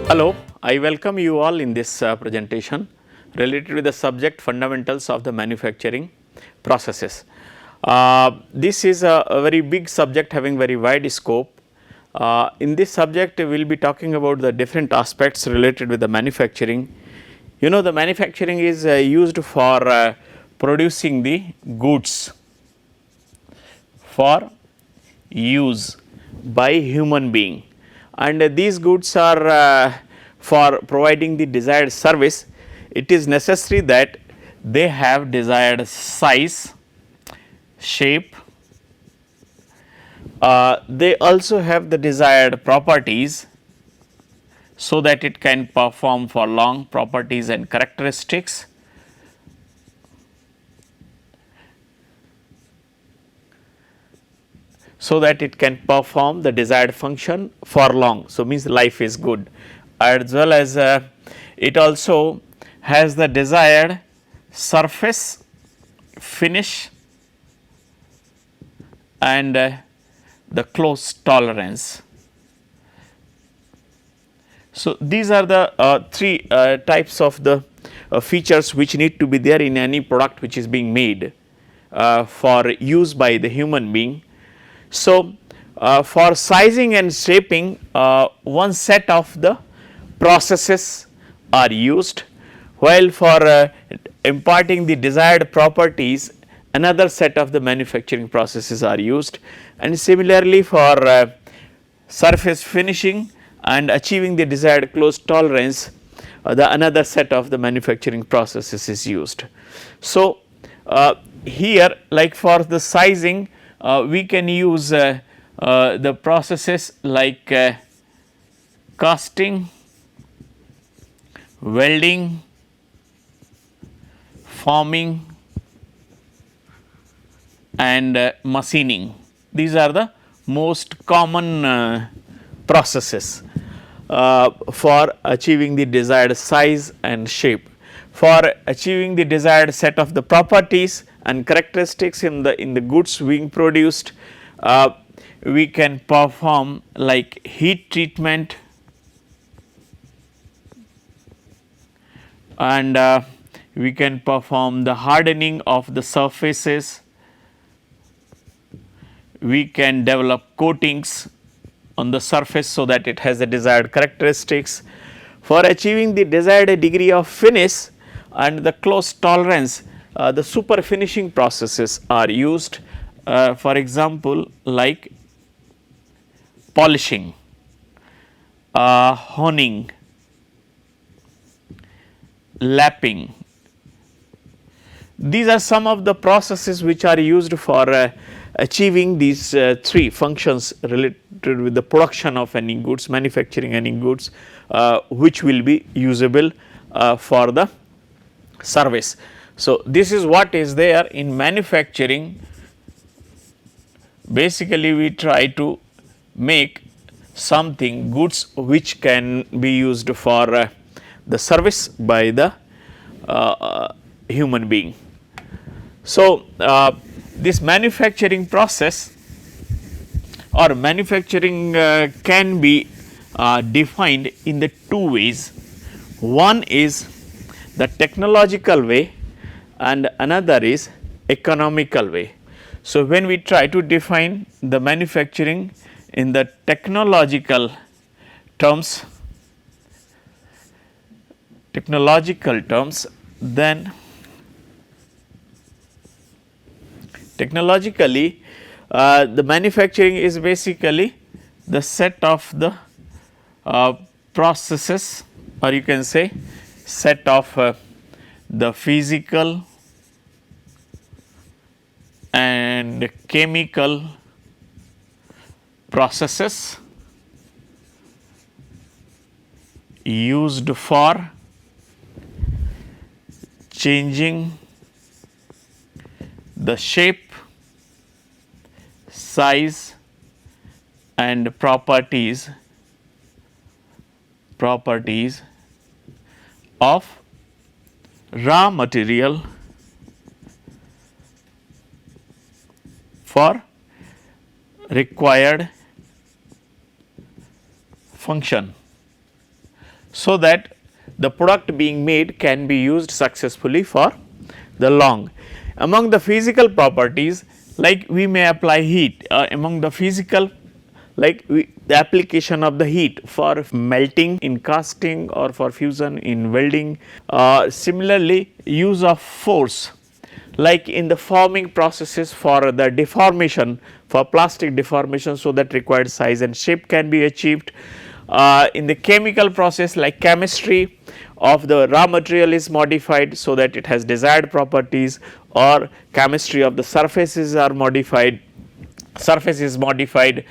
Hello, I welcome you all in this presentation related with the subject fundamentals of the manufacturing processes. This is a very big subject having very wide scope. In this subject we will be talking about the different aspects related with the manufacturing. You know, the manufacturing is used for producing the goods for use by human being, and these goods are for providing the desired service. It is necessary that they have desired size, shape, they also have the desired properties so that it can perform for long, properties and characteristics. So that it can perform the desired function for long. So, means life is good, as well as it also has the desired surface finish and the close tolerance. So, these are the three types of the features which need to be there in any product which is being made for use by the human being. So, for sizing and shaping, one set of the processes are used, while for imparting the desired properties another set of the manufacturing processes are used, and similarly for surface finishing and achieving the desired close tolerance, the another set of the manufacturing processes is used. So, here like for the sizing, we can use the processes like casting, welding, forming and machining. These are the most common processes for achieving the desired size and shape. For achieving the desired set of the properties and characteristics in the goods being produced, we can perform like heat treatment and we can perform the hardening of the surfaces, we can develop coatings on the surface so that it has the desired characteristics. For achieving the desired degree of finish and the close tolerance, the super finishing processes are used, for example like polishing, honing, lapping. These are some of the processes which are used for achieving these three functions related with the production of any goods, manufacturing any goods, which will be usable for the service. So, this is what is there in manufacturing. Basically, we try to make something goods which can be used for the service by the human being. So, this manufacturing process or manufacturing can be defined in the two ways. One is the technological way and another is economical way. So, when we try to define the manufacturing in the technological terms, then technologically the manufacturing is basically the set of the processes, or you can say set of the physical and chemical processes used for changing the shape, size and properties of raw material for required function. so that the product being made can be used successfully for the long. Among the physical properties, like we may apply heat, among the physical, like the application of the heat for melting in casting or for fusion in welding. Similarly, use of force, like in the forming processes for the deformation, for plastic deformation, so that required size and shape can be achieved. In the chemical process, like chemistry of the raw material is modified so that it has desired properties, or chemistry of the surfaces are modified, surface is modified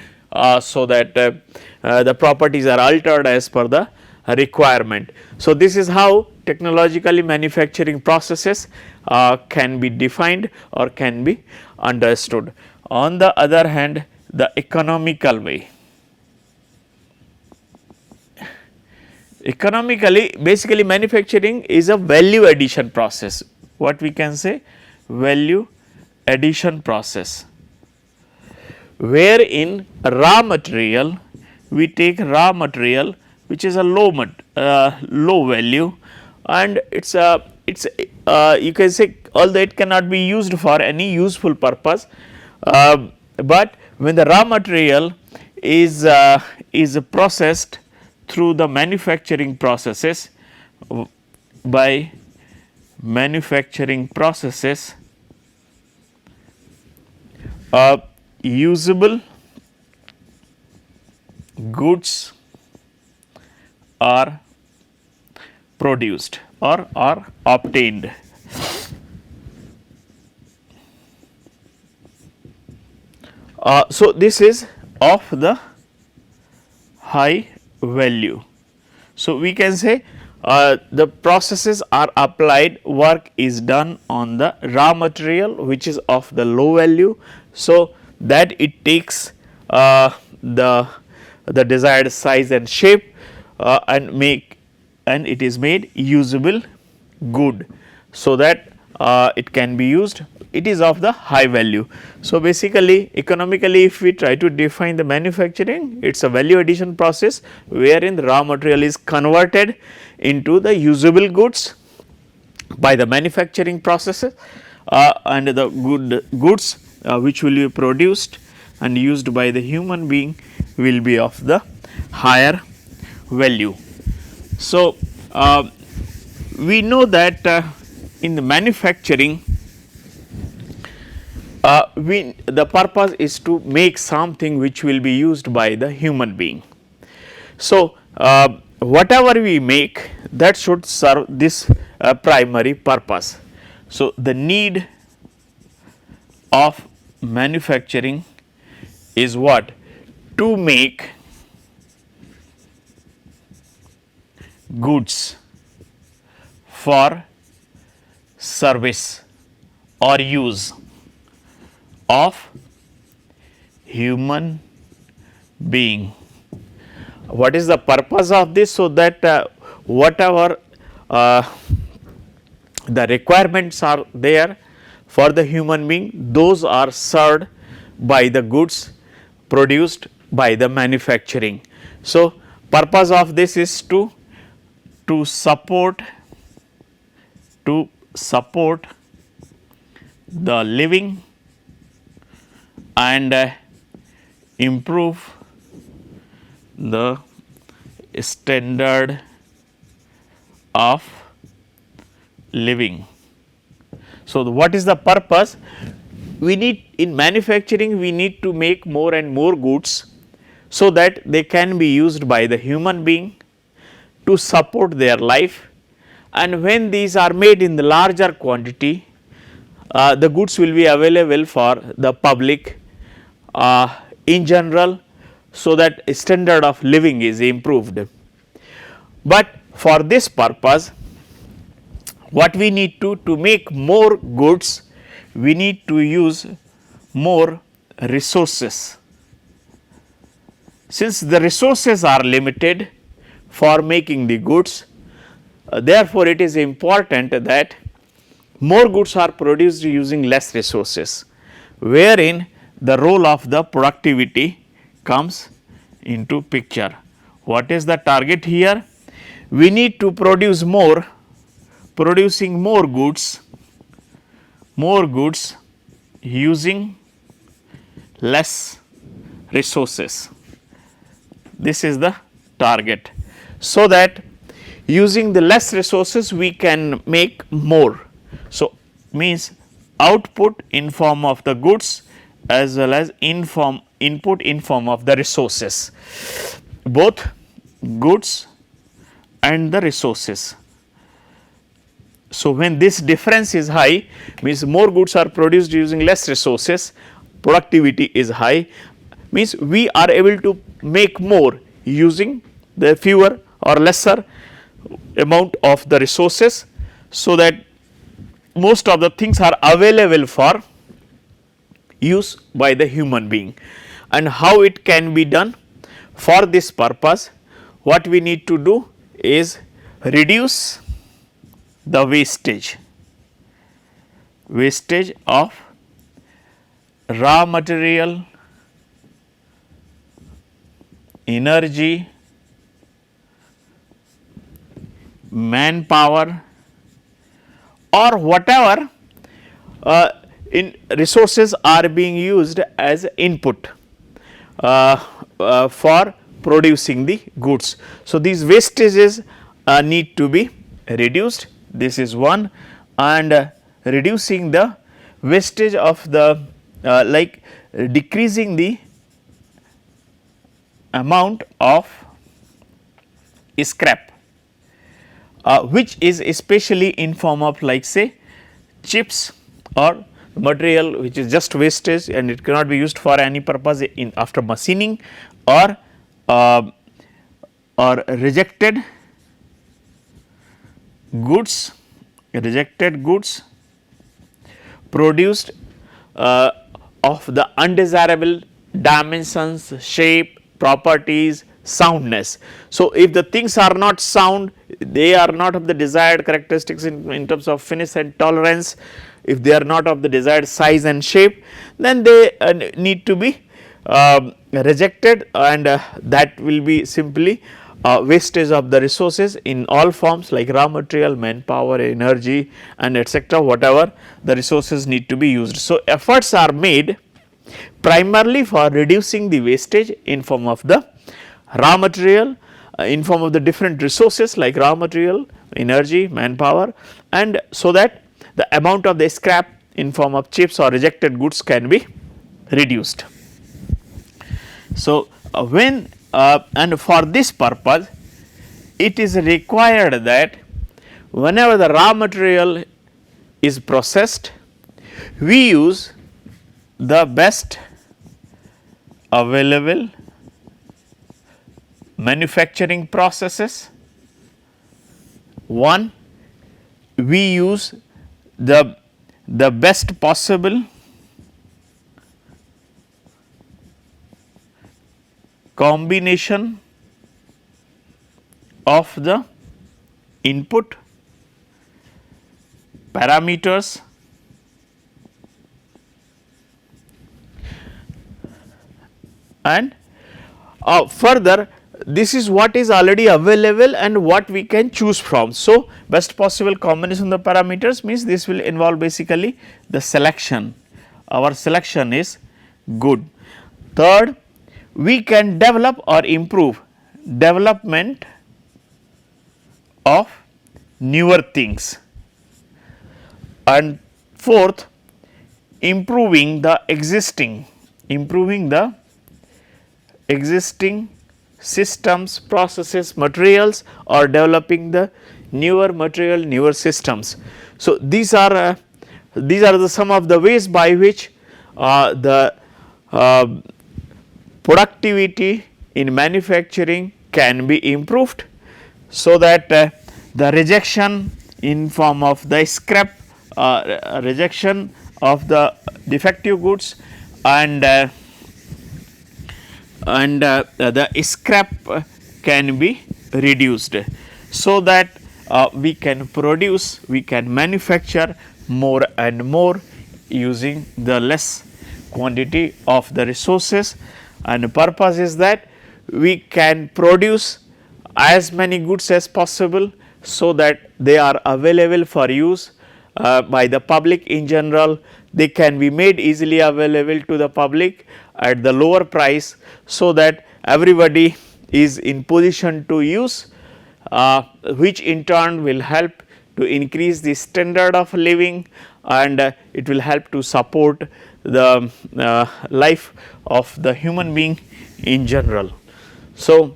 so that the properties are altered as per the requirement. So, this is how technologically manufacturing processes can be defined or can be understood. On the other hand, the economical way. Economically, basically manufacturing is a value addition process. What we can say? Value addition process, wherein raw material, we take raw material which is a low value, and it's you can say, although it cannot be used for any useful purpose, but when the raw material is processed through the manufacturing processes, by manufacturing processes, usable goods are produced or are obtained. So, this is of the high value. So, we can say the processes are applied, work is done on the raw material which is of the low value, so that it takes the desired size and shape and it is made usable good, so that it can be used, it is of the high value. So, basically economically, if we try to define the manufacturing, it is a value addition process wherein the raw material is converted into the usable goods by the manufacturing processes, and the goods which will be produced and used by the human being will be of the higher value. So, we know that in the manufacturing, the purpose is to make something which will be used by the human being. So, whatever we make, that should serve this primary purpose. So, the need of manufacturing is what? To make goods for service or use of human being. What is the purpose of this? So that whatever the requirements are there for the human being, those are served by the goods produced by the manufacturing. So, purpose of this is to support the living and improve the standard of living. So, what is the purpose? We need, in manufacturing, we need to make more and more goods so that they can be used by the human being to support their life, and when these are made in the larger quantity, the goods will be available for the public in general, so that standard of living is improved. But for this purpose, what we need to make more goods, we need to use more resources. Since the resources are limited for making the goods, therefore, it is important that more goods are produced using less resources, wherein the role of the productivity comes into picture. What is the target here? we need to produce more, producing more goods using less resources. This is the target. So that using the less resources we can make more. So, means output in form of the goods as well as input in form of the resources, both goods and the resources. So, when this difference is high, means more goods are produced using less resources, productivity is high, means we are able to make more using the fewer or lesser amount of the resources. So, that most of the things are available for use by the human being. And how it can be done? For this purpose, what we need to do is reduce the wastage of raw material, energy, manpower, or whatever in resources are being used as input for producing the goods. So, these wastages need to be reduced, this is one, and reducing the wastage of the like decreasing the amount of scrap which is especially in form of like say chips or material which is just wastage and it cannot be used for any purpose in after machining, or rejected goods produced of the undesirable dimensions, shape, properties, soundness. So, if the things are not sound, they are not of the desired characteristics in terms of finish and tolerance, if they are not of the desired size and shape, then they need to be rejected, and that will be simply wastage of the resources in all forms like raw material, manpower, energy and etcetera, whatever the resources need to be used. So, efforts are made primarily for reducing the wastage in form of the raw material, in form of the different resources like raw material, energy, manpower, and so that the amount of the scrap in form of chips or rejected goods can be reduced. So, when and for this purpose it is required that whenever the raw material is processed, we use the best available manufacturing processes. One, we use the best possible combination of the input parameters and further this is what is already available and what we can choose from. So, best possible combination of the parameters means this will involve basically the selection, our selection is good. Third, we can develop or improve development of newer things, and fourth, improving the existing systems, processes, materials, or developing the newer material, newer systems. So, these are the some of the ways by which the productivity in manufacturing can be improved, so that the rejection in form of the scrap, rejection of the defective goods and the scrap can be reduced, so that we can produce, we can manufacture more and more using the less quantity of the resources, and the purpose is that we can produce as many goods as possible so that they are available for use by the public in general. They can be made easily available to the public at the lower price, so that everybody is in position to use, which in turn will help to increase the standard of living, and it will help to support the life of the human being in general. So,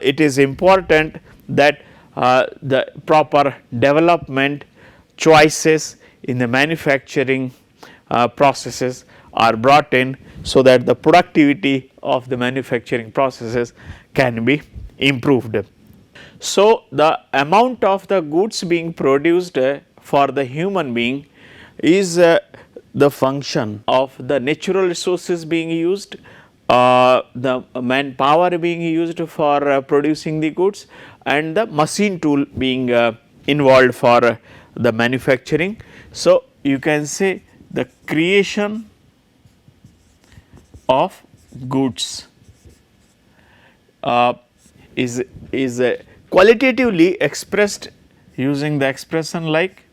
it is important that the proper development choices in the manufacturing processes are brought in, so that the productivity of the manufacturing processes can be improved. So, the amount of the goods being produced for the human being is the function of the natural resources being used, the manpower being used for producing the goods, and the machine tool being involved for the manufacturing. So, you can say the creation of goods is qualitatively expressed using the expression like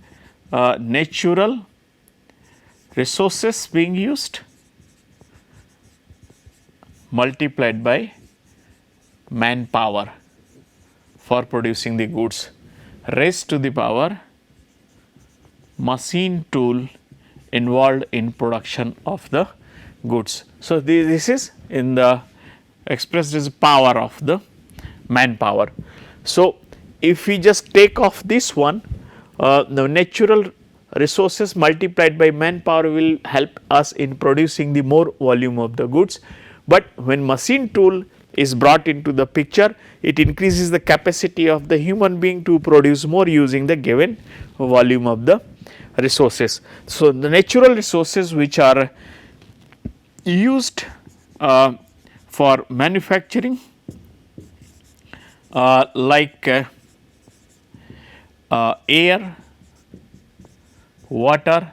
natural resources being used multiplied by manpower for producing the goods raised to the power machine tool involved in production of the goods. So, this is in the expressed as power of the manpower. So, if we just take off this one, the natural resources multiplied by manpower will help us in producing the more volume of the goods, but when machine tool is brought into the picture, it increases the capacity of the human being to produce more using the given volume of the resources. So, the natural resources which are used for manufacturing like air, water,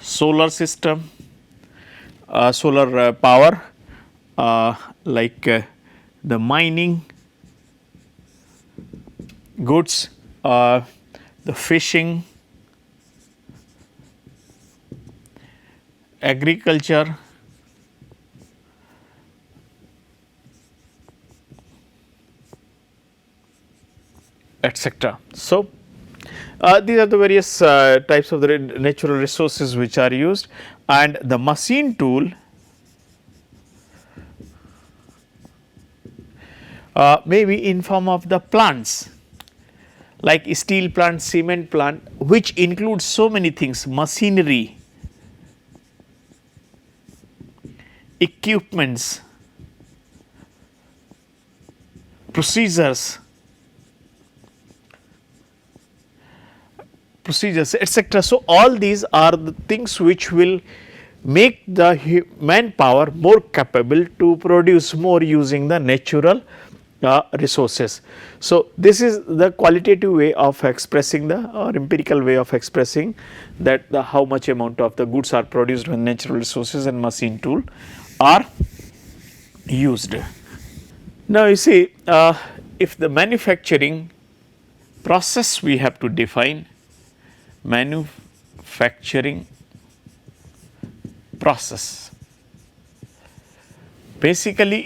solar system, solar power, like the mining goods, the fishing, agriculture, etc. So, these are the various types of the natural resources which are used, and the machine tool may be in form of the plants like steel plant, cement plant, which includes so many things: machinery, equipments, procedures, etc. So, all these are the things which will make the manpower more capable to produce more using the natural resources. So, this is the qualitative way of expressing the or empirical way of expressing that the how much amount of the goods are produced when natural resources and machine tool are used. Now, you see if the manufacturing process we have to define, manufacturing process, basically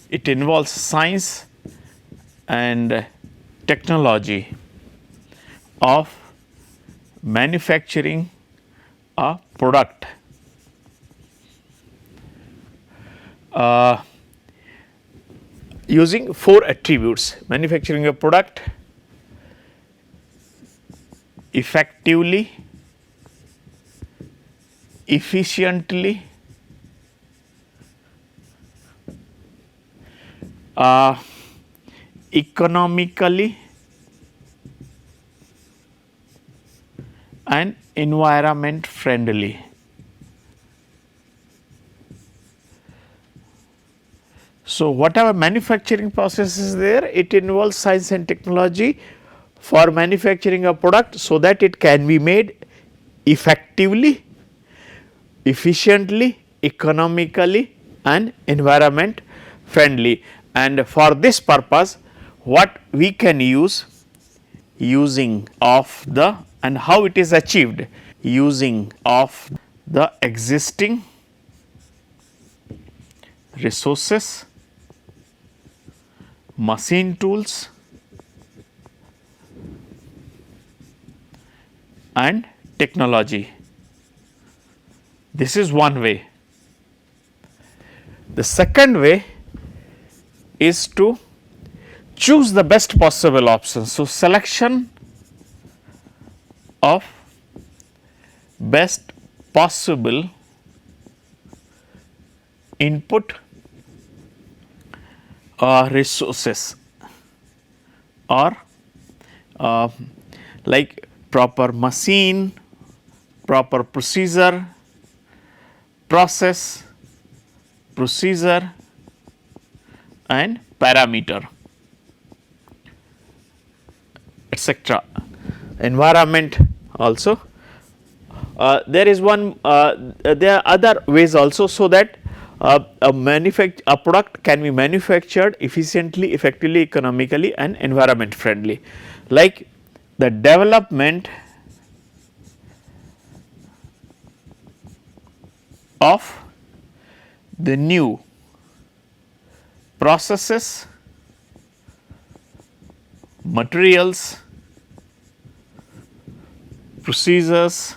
it involves science and technology of manufacturing a product using 4 attributes: manufacturing a product effectively, efficiently, economically, and environment friendly. So, whatever manufacturing process is there, it involves science and technology for manufacturing a product, so that it can be made effectively, efficiently, economically, and environment friendly, and for this purpose what we can use using of the, and how it is achieved, using of the existing resources, machine tools and technology. This is one way. The second way is to choose the best possible option. So, selection of best possible input resources, or like proper machine, proper procedure, process, procedure and parameter, etc. Environment also. There is one, there are other ways also, so that a product can be manufactured efficiently, effectively, economically and environment friendly, like the development of the new processes, materials, procedures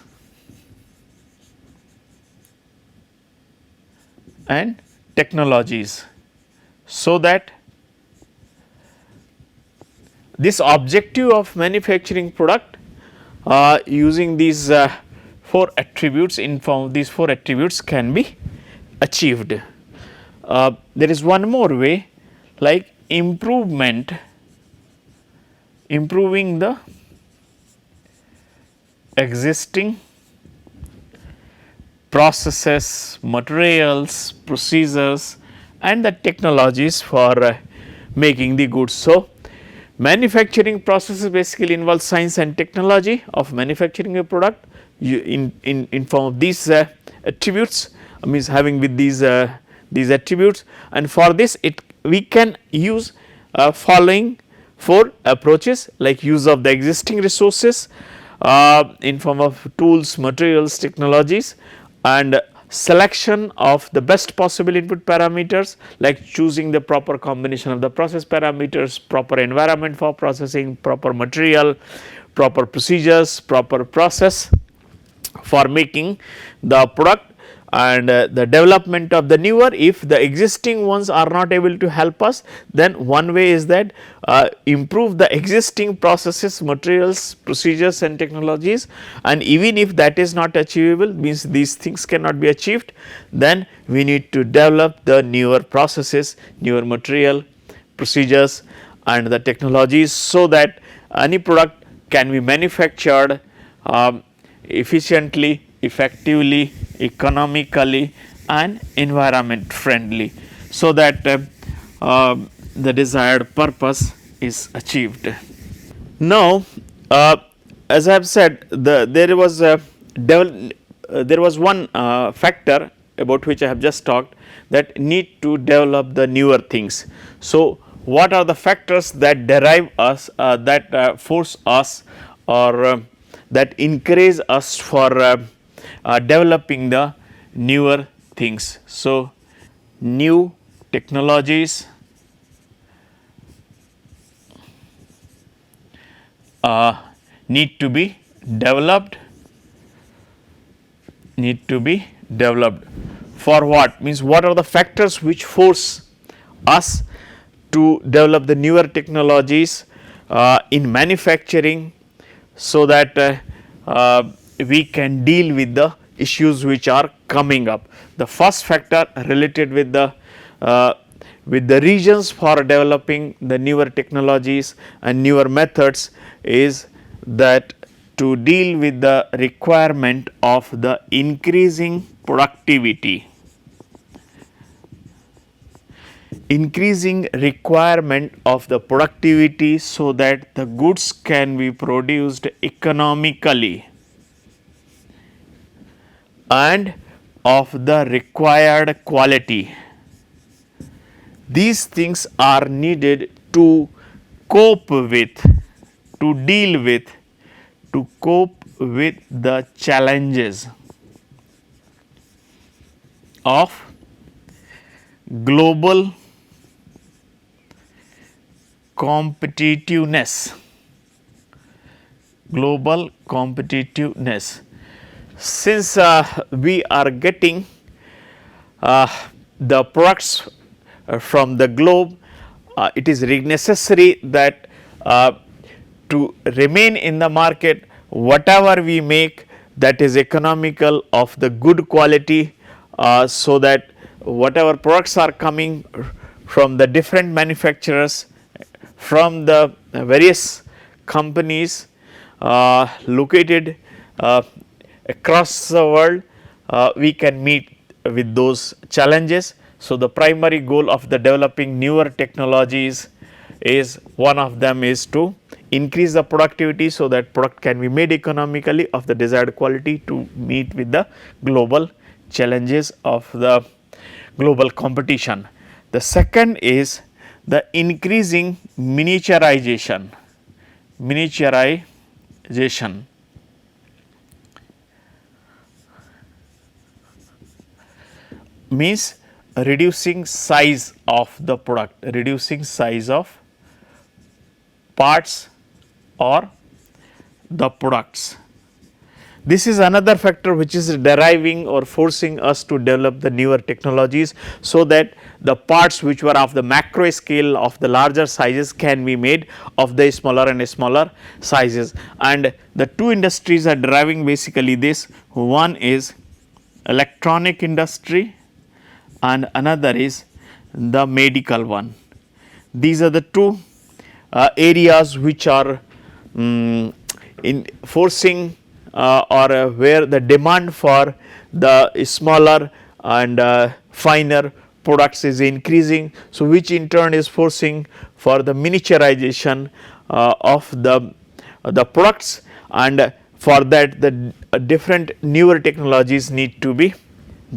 and technologies, so that this objective of manufacturing product using these 4 attributes, in form these 4 attributes can be achieved. There is one more way, like improving the existing processes, materials, procedures and the technologies for making the goods. So, manufacturing processes basically involve science and technology of manufacturing a product in form of these attributes, means having with these attributes, and for this we can use following 4 approaches, like use of the existing resources in form of tools, materials, technologies, and selection of the best possible input parameters, like choosing the proper combination of the process parameters, proper environment for processing, proper material, proper procedures, proper process for making the product, and the development of the newer. If the existing ones are not able to help us, then one way is that improve the existing processes, materials, procedures and technologies, and even if that is not achievable, means these things cannot be achieved, then we need to develop the newer processes, newer material, procedures and the technologies, so that any product can be manufactured efficiently, effectively, economically and environment friendly, so that the desired purpose is achieved. Now, as I have said, there was one factor about which I have just talked, that need to develop the newer things. So, what are the factors that derive us, that force us, or that encourage us for developing the newer things. So, new technologies need to be developed, for what, means what are the factors which force us to develop the newer technologies in manufacturing, so that we can deal with the issues which are coming up. The first factor related with the regions for developing the newer technologies and newer methods is that to deal with the requirement of the increasing productivity, increasing requirement of the productivity, so that the goods can be produced economically and of the required quality, These things are needed to cope with, to deal with, to cope with the challenges of global competitiveness. Global competitiveness. Since we are getting the products from the globe, it is necessary that to remain in the market, whatever we make that is economical of the good quality, so that whatever products are coming from the different manufacturers, from the various companies located across the world, we can meet with those challenges. So, the primary goal of the developing newer technologies is, one of them is to increase the productivity, so that product can be made economically of the desired quality to meet with the global challenges of the global competition. The second is the increasing miniaturization. Miniaturization means reducing size of the product, reducing size of parts or the products. This is another factor which is deriving or forcing us to develop the newer technologies, so that the parts which were of the macro scale of the larger sizes can be made of the smaller and smaller sizes. And the two industries are deriving basically this. One is electronic industry and another is the medical one. These are the two areas which are in forcing or where the demand for the smaller and finer products is increasing. So, which in turn is forcing for the miniaturization of the products, and for that the different newer technologies need to be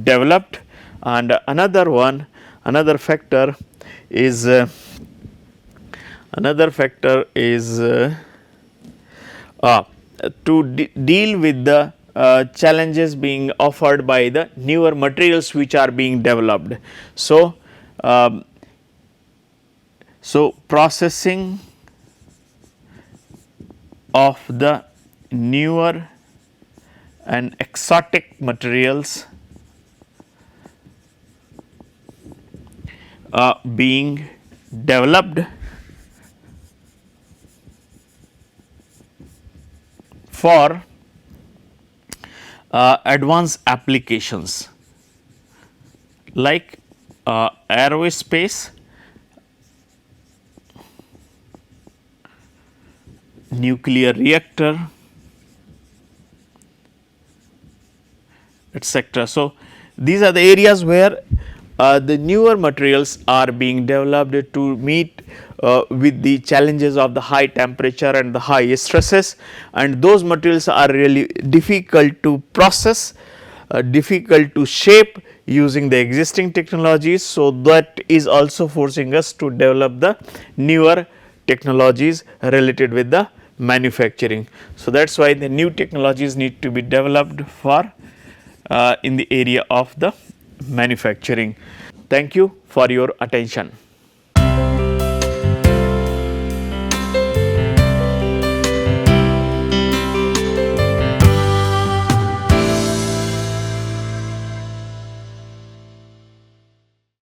developed. And another factor is to deal with the challenges being offered by the newer materials which are being developed. So, processing of the newer and exotic materials being developed for advanced applications like aerospace, nuclear reactor, etc. So, these are the areas where the newer materials are being developed to meet with the challenges of the high temperature and the high stresses, and those materials are really difficult to process, difficult to shape using the existing technologies. So, that is also forcing us to develop the newer technologies related with the manufacturing. So, that is why the new technologies need to be developed for in the area of the manufacturing. Thank you for your attention.